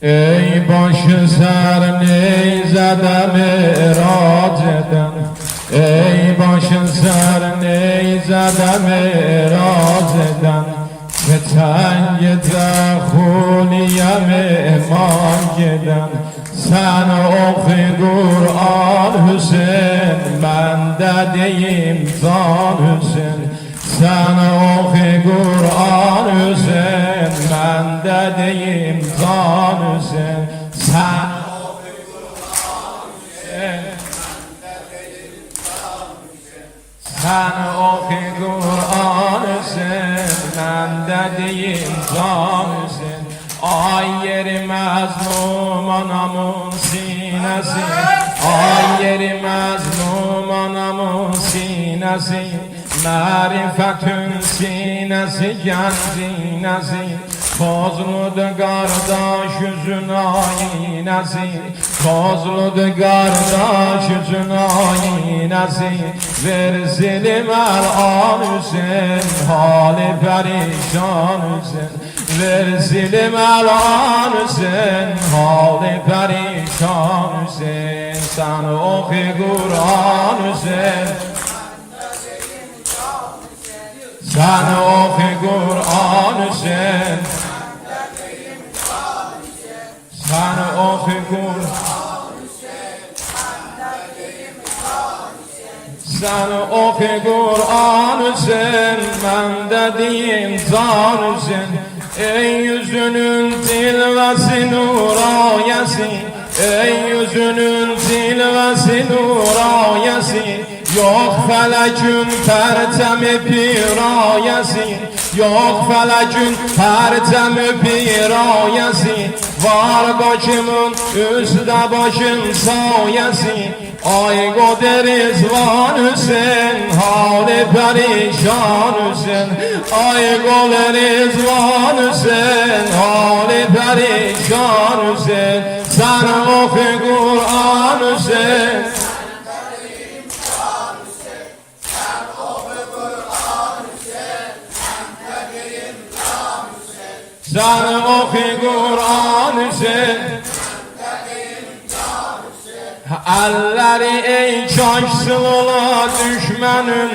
Ey başı ser neyzede mirac eden, ey başı ser neyzede mirac eden, geçen gece huliyeme eman giden, sen oku Kur'an Hüseyin, ben de deyim Can Hüseyin. Sen oku Kur'an Hüseyin, ben de deyim Can Hüseyin. Sen oku Kur'an Hüseyin, ben de deyim Can Hüseyin. Sen oku Kur'an Hüseyin, ben de deyim Can Hüseyin. Ay yerimez Numan anamın sinesi, ay yerimez Numan anamın sinesi, marifetün sinesi genzinesi, tozludu kardeş yüzün aynesi, tozludu kardeş yüzün aynesi, ver zilim el-an Hüseyin, hali perişan Hüseyin. Ver zilim el-an Hüseyin, hali perişan Hüseyin. Sen oku Kur'an Hüseyin, sen oku Kur'an Hüseyin, sen oku Kur'an Hüseyin, sen oku Kur'an Hüseyin, ben de diyeyim Can Hüseyin. Ey yüzünün cilvesi nurayesi, ey yüzünün cilvesi nurayesi, yok felekün pertemi pirayesi, yok felekün pertemi pirayesi, var başımın üstte başın sayesi. Ay Goder Rizvan Hüseyin, hali perişan Hüseyin. Ay Goder Rizvan Hüseyin, hali perişan Hüseyin. Sen oku Kur'an Hüseyin, sen oku Kur'an Hüseyin. Elleri ey çaşsın ola düşmanın,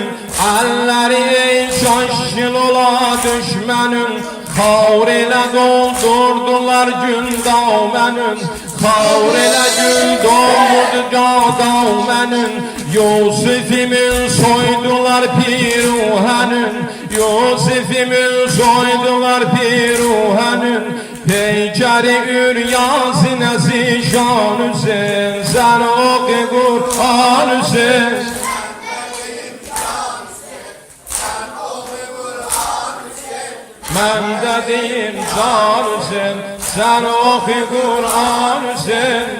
elleri ey çaşsın ola düşmanın, kavr ile doldurdular gün dağmenün, kavr ile gün doldurdu dağmenün. Yusuf'imin soydular piruhanın, Yusuf'imin soydular piruhanın. Peykeri üryan sinesi şan Hüseyin, sen oku Kur'an Hüseyin. Ben de deyim Can Hüseyin, sen oku Kur'an Hüseyin.